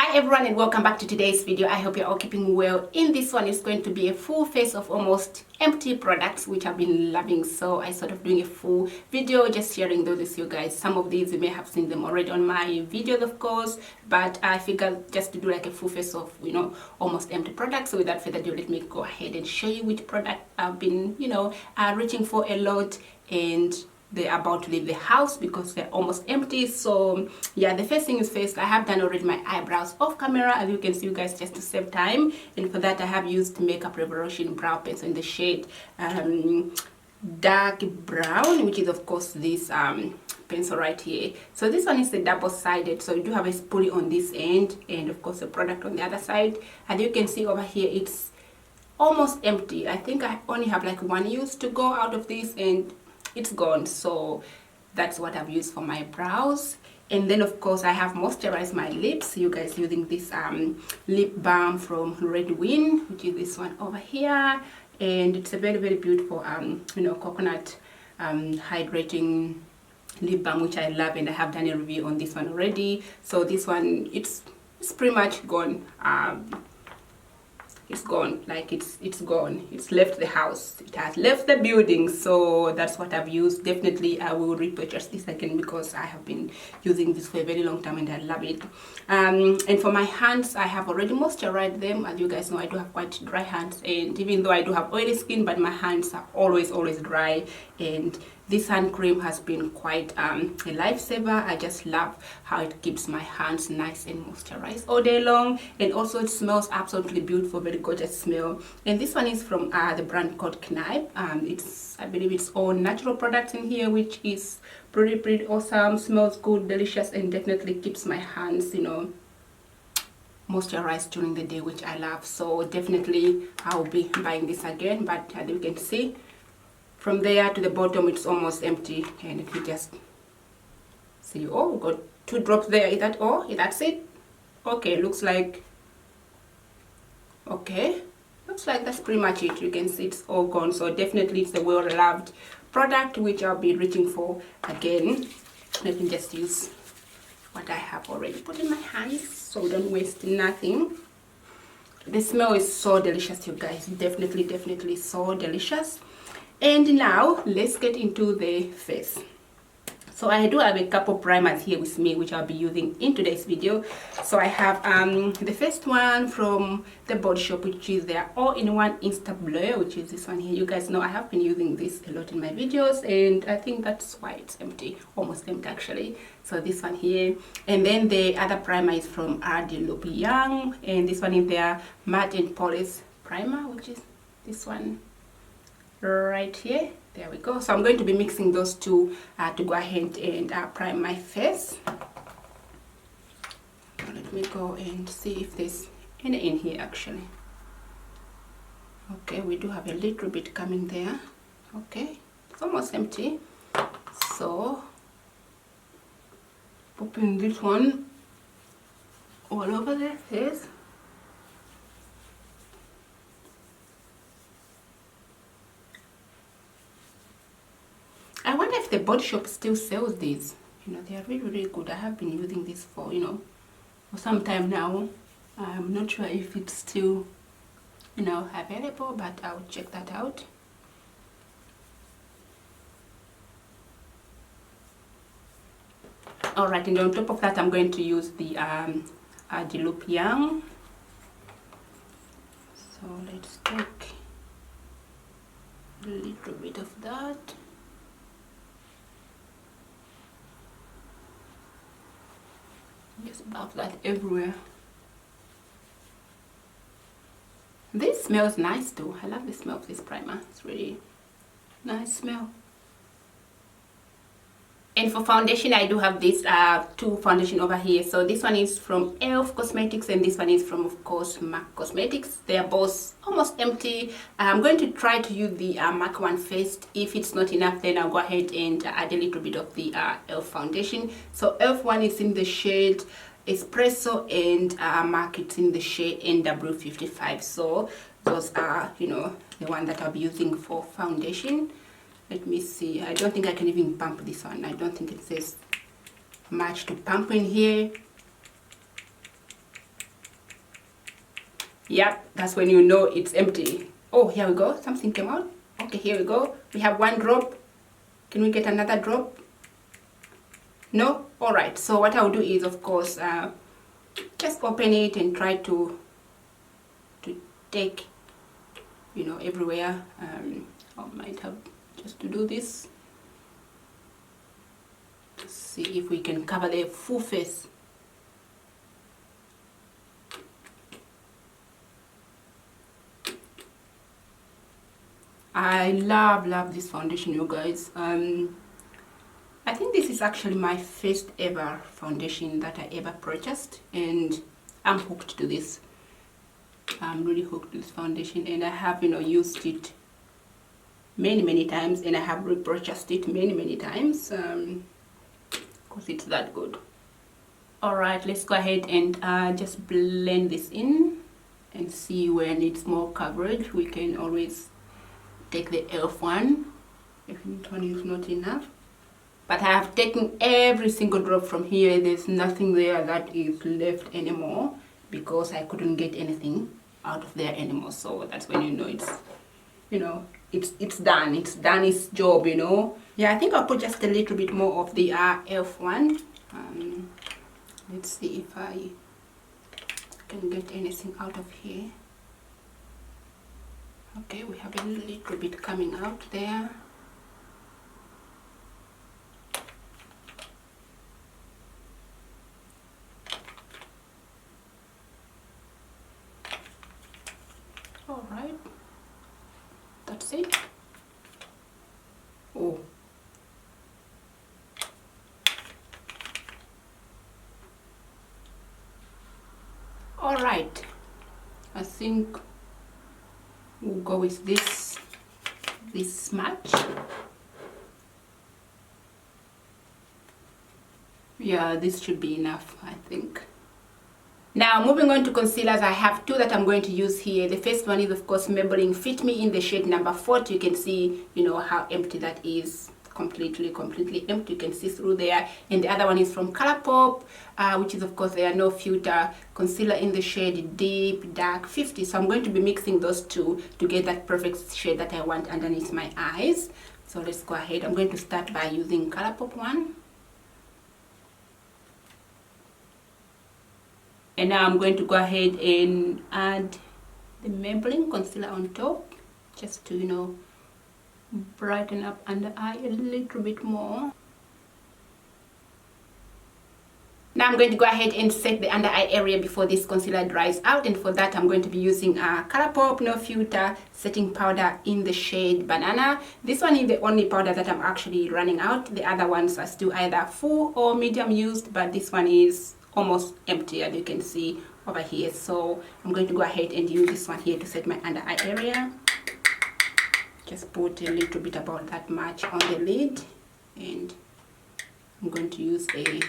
Hi everyone and welcome back to today's video. I hope you're all keeping well. In this one, it's going to be a full face of almost empty products which I've been loving, so I sort of doing a full video just sharing those with you guys. Some of these you may have seen them already on my videos, of course, but I figured just to do like a full face of almost empty products. So without further ado, let me go ahead and show you which product I've been reaching for a lot, and they're about to leave the house because they're almost empty. So yeah, the first thing is first, I have done already my eyebrows off camera, as you can see, you guys, just to save time. And for that I have used Makeup Revolution brow pencil in the shade dark brown, which is of course this pencil right here. So this one is the double-sided, so you do have a spoolie on this end and of course the product on the other side. As you can see over here, it's almost empty. I think I only have like one use to go out of this and it's gone. So that's what I've used for my brows. And then of course I have moisturized my lips, you guys, using this lip balm from Red Wing, which is this one over here, and it's a very beautiful coconut hydrating lip balm, which I love, and I have done a review on this one already. So this one, it's pretty much gone. It's gone, like it's gone. It's left the house, it has left the building. So that's what I've used. Definitely I will repurchase this again because I have been using this for a very long time and I love it. And for my hands, I have already moisturized them. As you guys know, I do have quite dry hands, and even though I do have oily skin, but my hands are always dry, and this hand cream has been quite a lifesaver. I just love how it keeps my hands nice and moisturized all day long, and also it smells absolutely beautiful, very gorgeous smell. And this one is from the brand called Knife. I believe it's all natural products in here, which is pretty awesome. Smells good, delicious, and definitely keeps my hands moisturized during the day, which I love. So definitely I'll be buying this again. But as you can see, from there to the bottom it's almost empty. And if you just see, oh, we got 2 drops there. Is that all? That's it? Okay, looks like that's pretty much it. You can see it's all gone. So definitely it's a well-loved product which I'll be reaching for again. Let me just use what I have already put in my hands so we don't waste nothing. The smell is so delicious, you guys. Definitely so delicious. And now let's get into the face. So I do have a couple primers here with me which I'll be using in today's video. So I have the first one from the Body Shop, which is their all-in-one Insta Blur, which is this one here. You guys know I have been using this a lot in my videos, and I think that's why it's empty, almost empty actually. So this one here, and then the other primer is from Loop Young, and this one is their Matte and Polish primer, which is this one right here. There we go. So I'm going to be mixing those two to go ahead and prime my face. Let me go and see if there's any in here actually. Okay, we do have a little bit coming there. Okay, it's almost empty. So popping this one all over the face. I wonder if the Body Shop still sells these. They are really good. I have been using this for for some time now. I'm not sure if it's still available, but I'll check that out. Alright, and on top of that I'm going to use the Loop Young. So let's take a little bit of that. Just about that everywhere. This smells nice too. I love the smell of this primer. It's really nice smell. And for foundation, I do have these 2 foundation over here. So this one is from ELF Cosmetics and this one is from, of course, MAC Cosmetics. They are both almost empty. I'm going to try to use the MAC one first. If it's not enough, then I'll go ahead and add a little bit of the ELF foundation. So ELF one is in the shade Espresso, and MAC it's in the shade NW55. So those are the one that I'll be using for foundation. Let me see. I don't think I can even pump this one. I don't think it says much to pump in here. Yep, that's when you know it's empty. Oh, here we go. Something came out. Okay, here we go. We have one drop. Can we get another drop? No? Alright, so what I'll do is, of course, just open it and try to take, you know, everywhere. I might have just to do this. Let's see if we can cover the full face. I love this foundation, you guys. I think this is actually my first ever foundation that I ever purchased, and I'm hooked to this. I'm really hooked to this foundation, and I have, you know, used it many times, and I have repurchased it many times because it's that good. Alright, let's go ahead and just blend this in and see where it needs more coverage. We can always take the e.l.f. one if that one is not enough. But I have taken every single drop from here. There's nothing there that is left anymore because I couldn't get anything out of there anymore. So that's when you know it's, you know, it's done. It's done its job, you know. Yeah, I think I'll put just a little bit more of the e.l.f. one. Let's see if I can get anything out of here. Okay, we have a little bit coming out there. All right, that's it. Oh, all right, I think we'll go with this smudge. Yeah, this should be enough, I think. Now moving on to concealers, I have two that I'm going to use here. The first one is, of course, Maybelline Fit Me in the shade number 40. You can see, you know, how empty that is. Completely empty. You can see through there. And the other one is from Colourpop, which is, of course, there are no filter concealer in the shade Deep Dark 50. So I'm going to be mixing those two to get that perfect shade that I want underneath my eyes. So let's go ahead. I'm going to start by using Colourpop one. And now I'm going to go ahead and add the Maybelline concealer on top, just to, you know, brighten up under eye a little bit more. Now I'm going to go ahead and set the under eye area before this concealer dries out, and for that I'm going to be using a Colourpop No Filter setting powder in the shade Banana. This one is the only powder that I'm actually running out. The other ones are still either full or medium used, but this one is almost empty, as you can see over here. So I'm going to go ahead and use this one here to set my under eye area. Just put a little bit, about that much, on the lid, and I'm going to use a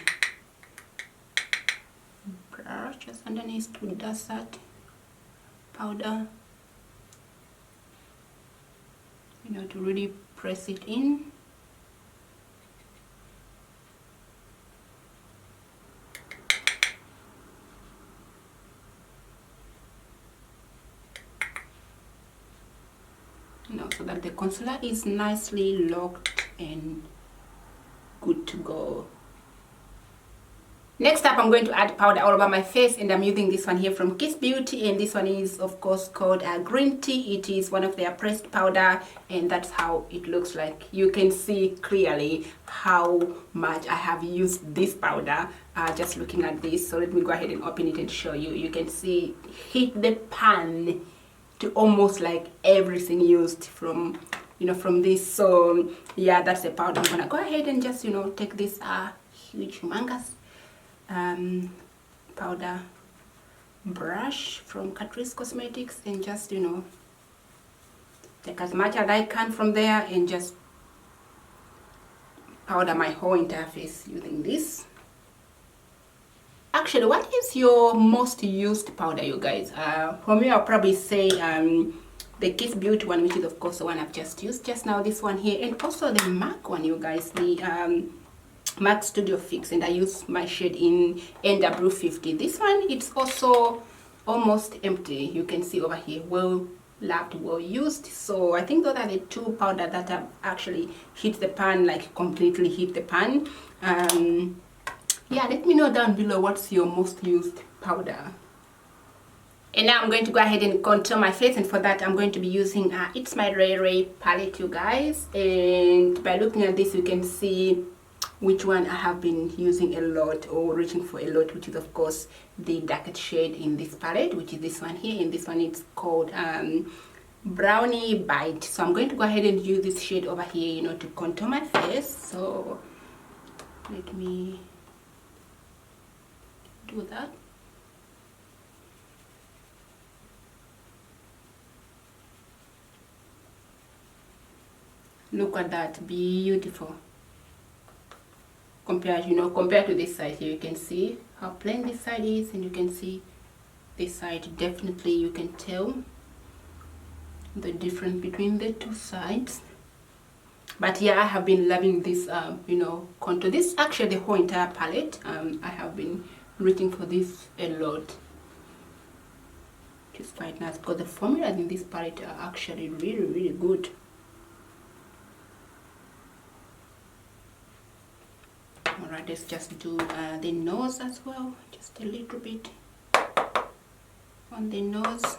brush just underneath to dust that powder, you know, to really press it in. So that the concealer is nicely locked and good to go. Next up, I'm going to add powder all over my face, and I'm using this one here from Kiss Beauty, and this one is, of course, called Green Tea. It is one of their pressed powder, and that's how it looks like. You can see clearly how much I have used this powder just looking at this. So let me go ahead and open it and show you. You can see hit the pan to almost like everything used from, you know, from this. So yeah, that's the powder. I'm gonna go ahead and just, you know, take this huge humongous powder brush from Catrice Cosmetics and just, you know, take as much as I can from there and just powder my whole entire face using this. Actually, what is your most used powder, you guys? For me, I'll probably say the Kiss Beauty one, which is, of course, the one I've just used just now, this one here, and also the MAC one, you guys, the MAC Studio Fix, and I use my shade in NW50. This one, it's also almost empty. You can see over here, well loved, well used. So I think those are the two powder that have actually hit the pan, like completely hit the pan. Yeah, let me know down below what's your most used powder. And now I'm going to go ahead and contour my face, and for that I'm going to be using It's My Ray Ray palette, you guys. And by looking at this, you can see which one I have been using a lot or reaching for a lot, which is of course the darkest shade in this palette, which is this one here. And this one, it's called Brownie Bite. So I'm going to go ahead and use this shade over here, you know, to contour my face. So let me do that. Look at that, beautiful. Compared to this side here, you can see how plain this side is, and you can see this side. Definitely you can tell the difference between the two sides. But yeah, I have been loving this contour. This actually the whole entire palette. I have been reaching for this a lot, which is quite nice because the formulas in this palette are actually really good. Alright, let's just do the nose as well, just a little bit on the nose.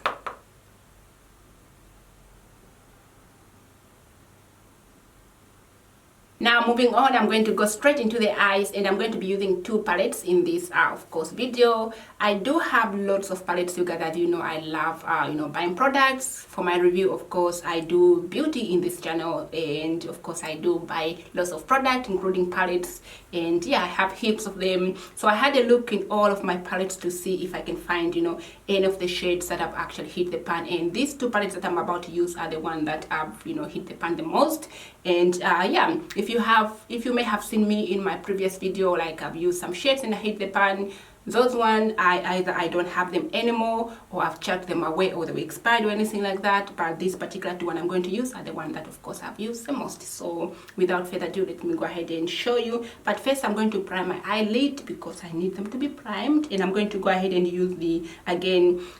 Now moving on, I'm going to go straight into the eyes, and I'm going to be using two palettes in this of course video. I do have lots of palettes, you guys, that you know I love buying products for my review. Of course I do beauty in this channel, and of course I do buy lots of products including palettes, and yeah, I have heaps of them. So I had a look in all of my palettes to see if I can find any of the shades that have actually hit the pan, and these two palettes that I'm about to use are the one that have hit the pan the most. And yeah, if you may have seen me in my previous video, like I've used some shades and I hit the pan. Those one either I don't have them anymore, or I've chucked them away, or they were expired or anything like that. But these particular two one I'm going to use are the one that of course I've used the most. So without further ado, let me go ahead and show you. But first I'm going to prime my eyelid because I need them to be primed, and I'm going to go ahead and use the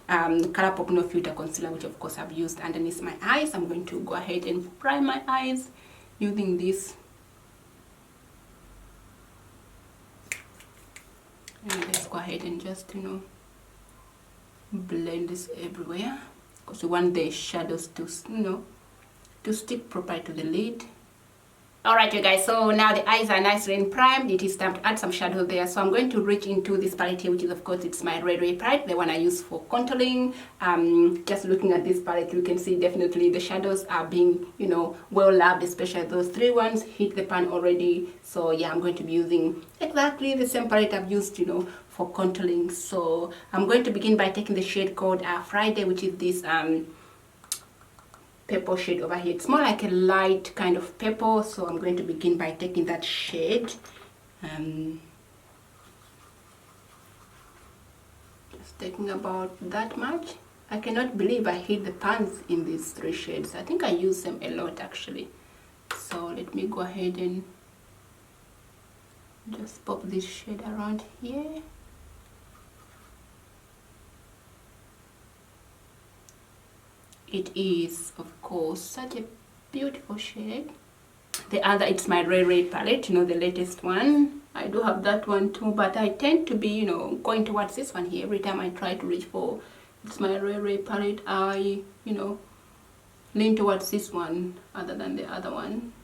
Colourpop No Filter concealer, which of course I've used underneath my eyes. I'm going to go ahead and prime my eyes using this. And let's go ahead and just blend this everywhere, because we want the shadows to to stick properly to the lid. Alright, you guys, so now the eyes are nicely and primed. It is time to add some shadow there. So I'm going to reach into this palette here, which is of course It's My Ray Ray palette, the one I use for contouring. Just looking at this palette, you can see definitely the shadows are being well loved, especially those three ones hit the pan already. So yeah, I'm going to be using exactly the same palette I've used for contouring. So I'm going to begin by taking the shade called Friday, which is this purple shade over here. It's more like a light kind of purple, so I'm going to begin by taking that shade. Just taking about that much. I cannot believe I hit the pans in these three shades. I think I use them a lot actually. So let me go ahead and just pop this shade around here. It is of course such a beautiful shade. The other, It's My Ray Ray palette, the latest one. I do have that one too, but I tend to be going towards this one here. Every time I try to reach for It's My Ray Ray palette, I lean towards this one other than the other one.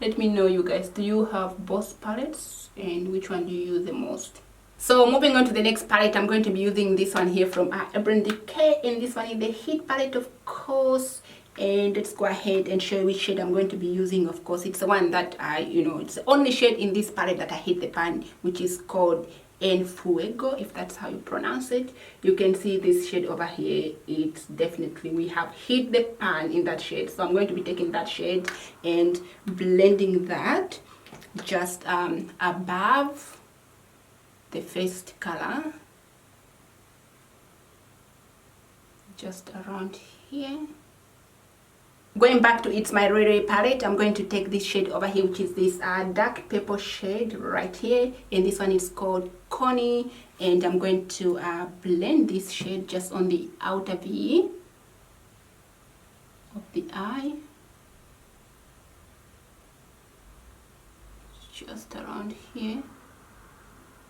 Let me know, you guys, do you have both palettes, and which one do you use the most? So moving on to the next palette, I'm going to be using this one here from Urban Decay, and this one is the Heat palette, of course. And let's go ahead and show you which shade I'm going to be using. Of course, it's the one that it's the only shade in this palette that I hit the pan, which is called En Fuego, if that's how you pronounce it. You can see this shade over here. It's definitely, we have hit the pan in that shade. So I'm going to be taking that shade and blending that just above the first color, just around here. Going back to It's My Ray palette, I'm going to take this shade over here, which is this dark purple shade right here, and this one is called Connie, and I'm going to blend this shade just on the outer V of the eye, just around here.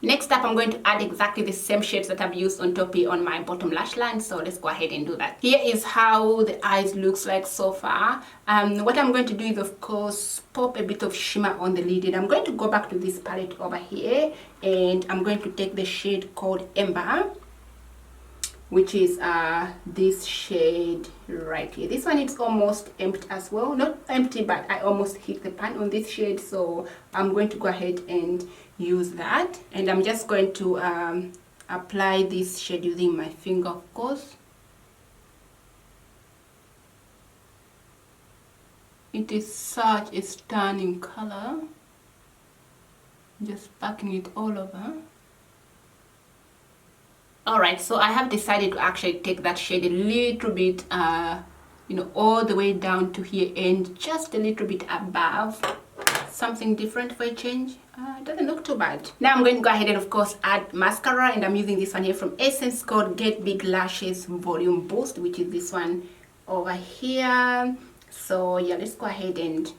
Next up, I'm going to add exactly the same shades that I've used on top here on my bottom lash line. So let's go ahead and do that. Here is how the eyes looks like so far. What I'm going to do is, of course, pop a bit of shimmer on the lid. And I'm going to go back to this palette over here, and I'm going to take the shade called Ember, which is this shade right here. This one is almost empty as well. Not empty, but I almost hit the pan on this shade. So I'm going to go ahead and use that, and I'm just going to apply this shade using my finger, of course. It is such a stunning color. Just packing it all over. Alright, so I have decided to actually take that shade a little bit you know, all the way down to here and just a little bit above. Something different for a change. It doesn't look too bad. Now I'm going to go ahead and, of course, add mascara, and I'm using this one here from Essence called Get Big Lashes Volume Boost, which is this one over here. So yeah, let's go ahead and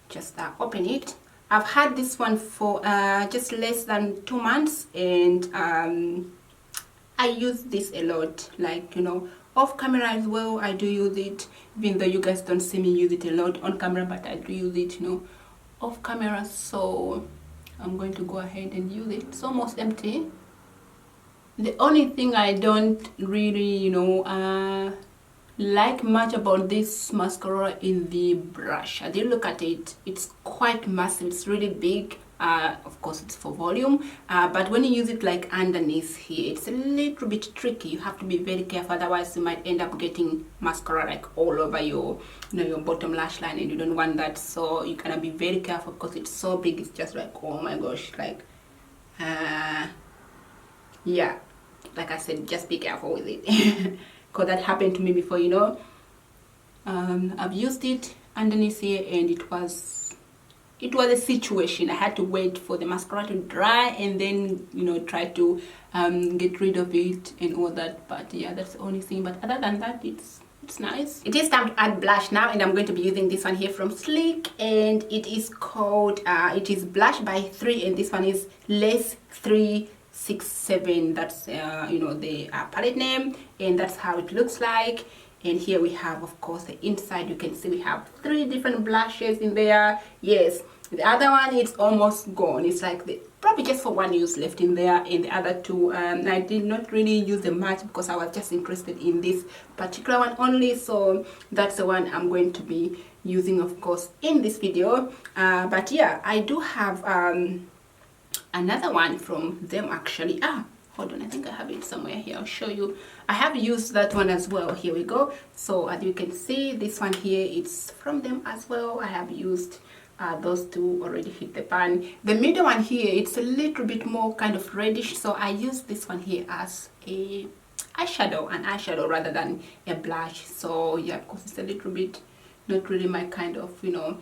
just open it. I've had this one for just less than 2 months, and I use this a lot, like, you know, off camera as well. I do use it, even though you guys don't see me use it a lot on camera, but I do use it, you know, off camera. So I'm going to go ahead and use it. It's almost empty. The only thing I don't really, you know, like much about this mascara in the brush. I did look at it. It's quite massive. It's really big. Of course, it's for volume, but when you use it like underneath here, it's a little bit tricky. You have to be very careful, otherwise you might end up getting mascara like all over your, you know, your bottom lash line, and you don't want that. So you gotta be very careful because it's so big. It's just like, oh my gosh, like yeah, like I said, just be careful with it because that happened to me before, you know. I've used it underneath here, and it was a situation. I had to wait for the mascara to dry and then, you know, try to get rid of it and all that. But yeah, that's the only thing. But other than that, it's nice. It is time to add blush now, and I'm going to be using this one here from Sleek, and it is called it is Blush by 3, and this one is Lace 367. That's you know, the palette name, and that's how it looks like. And here we have, of course, the inside. You can see we have 3 different blushes in there. Yes, the other one is almost gone. It's like probably just for 1 use left in there, and the other 2 I did not really use them much because I was just interested in this particular one only. So that's the one I'm going to be using, of course, in this video. But yeah, I do have another one from them actually. Hold on, I think I have it somewhere here. I'll show you. I have used that one as well. Here we go. So as you can see, this one here, it's from them as well. I have used those 2 already hit the pan. The middle one here, it's a little bit more kind of reddish, so I use this one here as a eyeshadow rather than a blush. So yeah, because it's a little bit not really my kind of, you know,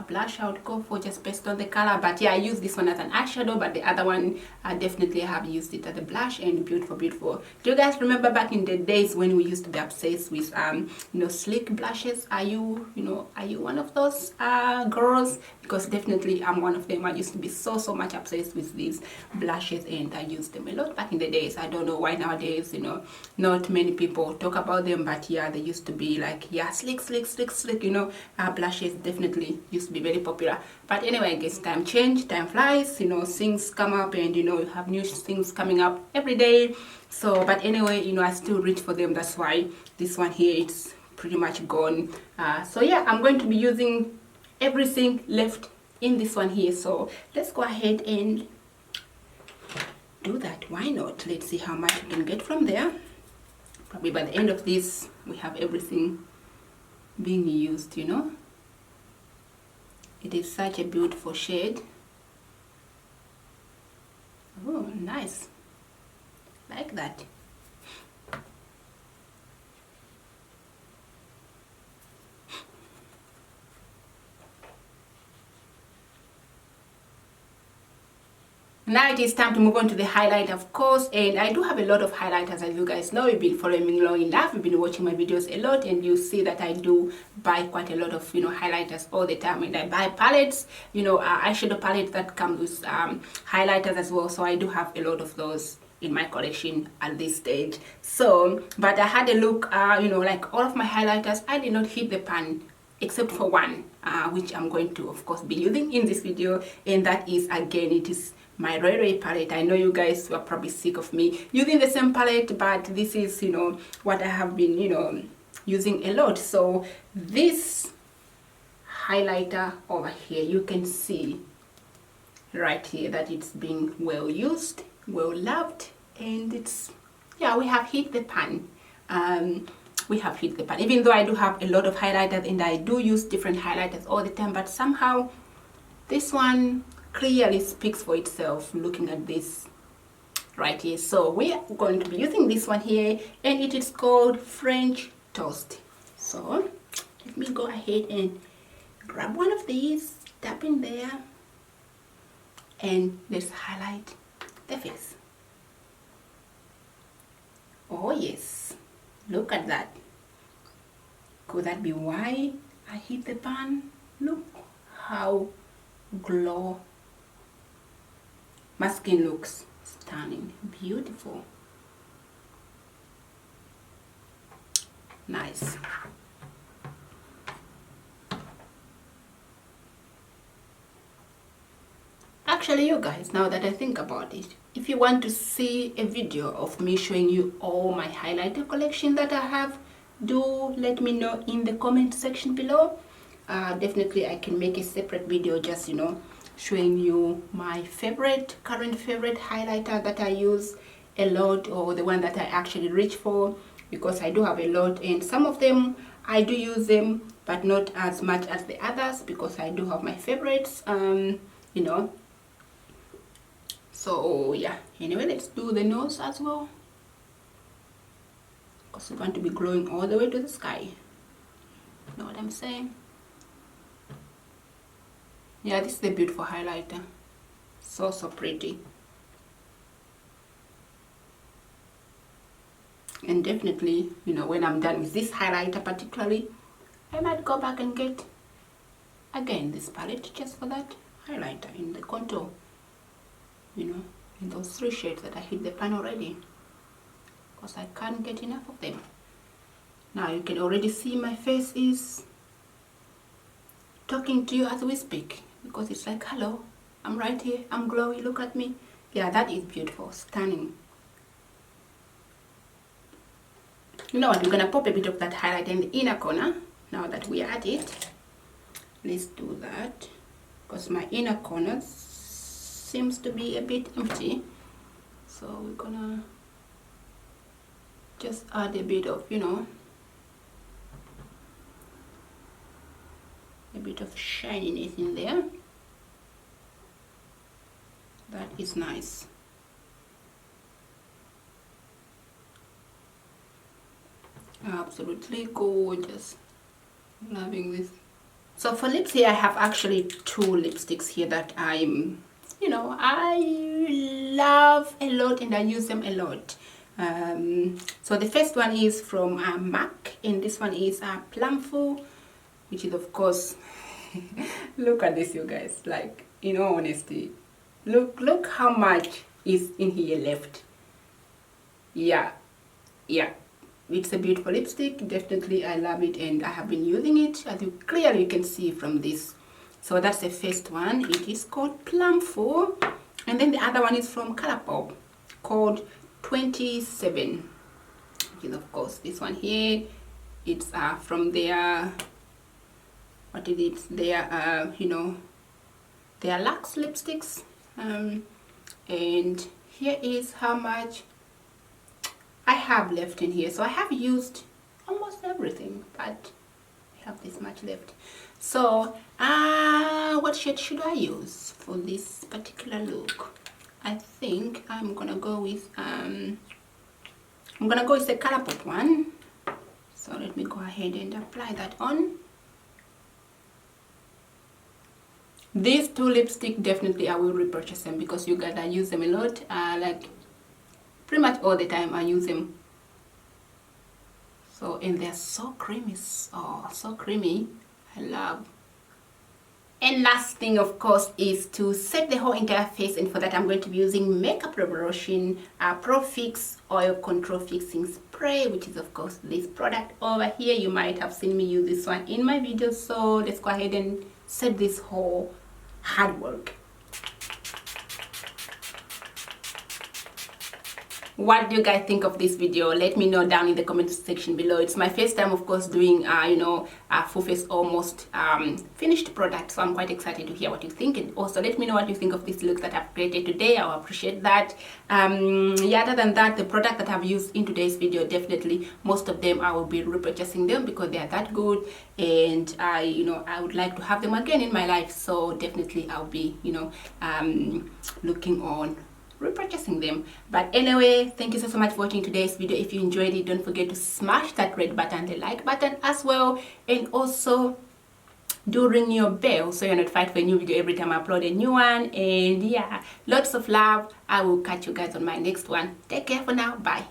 blush I would go for just based on the color. But yeah, I use this one as an eyeshadow, but the other one I definitely have used it as a blush, and beautiful. Do you guys remember back in the days when we used to be obsessed with you know, Sleek blushes? Are you one of those girls? Because definitely I'm one of them. I used to be so much obsessed with these blushes, and I used them a lot back in the days. I don't know why nowadays, you know, not many people talk about them, but yeah, they used to be like, yeah, sleek, you know. Blushes definitely used to be very popular. But anyway, I guess time change, time flies, you know, things come up, and you know, you have new things coming up every day. So but anyway, you know, I still reach for them. That's why this one here, it's pretty much gone. So yeah, I'm going to be using everything left in this one here. So let's go ahead and do that. Why not? Let's see how much we can get from there. Probably by the end of this, we have everything being used, you know. It is such a beautiful shade. Oh, nice. Like that. Now it is time to move on to the highlight, of course, and I do have a lot of highlighters. As you guys know, you've been following me long enough, you've been watching my videos a lot, and you see that I do buy quite a lot of, you know, highlighters all the time. And I buy palettes, you know, eyeshadow palettes that come with highlighters as well. So I do have a lot of those in my collection at this stage. So, but I had a look, you know, like all of my highlighters, I did not hit the pan except for one, which I'm going to, of course, be using in this video, and that is, again, it is my Ray palette. I know you guys were probably sick of me using the same palette, but this is, you know, what I have been, you know, using a lot. So this highlighter over here, you can see right here that it's been well used, well loved, and it's, yeah, we have hit the pan. We have hit the pan, even though I do have a lot of highlighters and I do use different highlighters all the time, but somehow this one clearly speaks for itself looking at this right here. So we are going to be using this one here, and it is called French Toast. So let me go ahead and grab one of these, tap in there, and let's highlight the face. Oh yes, look at that. Could that be why I hit the pan? Look how glow. My skin looks stunning, beautiful, nice. Actually, you guys, now that I think about it, if you want to see a video of me showing you all my highlighter collection that I have, do let me know in the comment section below. Definitely I can make a separate video just, you know, showing you my current favorite highlighter that I use a lot, or the one that I actually reach for, because I do have a lot, and some of them I do use them, but not as much as the others, because I do have my favorites, you know. So yeah, anyway, let's do the nose as well, because we want to be glowing all the way to the sky. Know what I'm saying? Yeah, this is a beautiful highlighter. So pretty. And definitely, you know, when I'm done with this highlighter particularly, I might go back and get again this palette just for that highlighter in the contour, you know, in those 3 shades that I hit the pan already, because I can't get enough of them. Now you can already see my face is talking to you as we speak, because it's like, hello, I'm right here, I'm glowy, look at me. Yeah, that is beautiful, stunning. You know what, we're gonna pop a bit of that highlight in the inner corner now that we are at it. Let's do that, because my inner corner seems to be a bit empty, so we're gonna just add a bit of, you know, a bit of shininess in there. That is nice. Absolutely gorgeous. Loving this. So for lips here, I have actually 2 lipsticks here that I'm, you know, I love a lot and I use them a lot. So the first one is from MAC, and this one is Plumful, which is, of course, look at this, you guys, like, in all honesty, look how much is in here left. Yeah, it's a beautiful lipstick. Definitely I love it, and I have been using it, as you clearly can see from this. So that's the first one. It is called Plumful, and then the other one is from Colourpop, called 27, which is, of course, this one here. It's from their, what is it, their you know, their Luxe lipsticks, and here is how much I have left in here. So I have used almost everything, but I have this much left. So what shade should I use for this particular look? I think I'm gonna go with the Colourpop one. So let me go ahead and apply that on. These two lipstick, definitely I will repurchase them because you guys, I use them a lot. Like pretty much all the time I use them. So, and they're so creamy. Oh, so creamy. I love. And last thing, of course, is to set the whole entire face, and for that I'm going to be using Makeup Revolution Pro Fix Oil Control Fixing Spray, which is of course this product over here. You might have seen me use this one in my video, so let's go ahead and set this whole hard work. What do you guys think of this video? Let me know down in the comment section below. It's my first time, of course, doing a full face almost finished product, so I'm quite excited to hear what you think. And also let me know what you think of this look that I've created today. I'll appreciate that. Yeah, other than that, the product that I've used in today's video, definitely most of them I will be repurchasing them because they are that good, and I would like to have them again in my life. So definitely I'll be looking on repurchasing them. But anyway, thank you so much for watching today's video. If you enjoyed it, don't forget to smash that red button, the like button as well, and also do ring your bell so you're notified for a new video every time I upload a new one. And yeah, lots of love. I will catch you guys on my next one. Take care for now. Bye.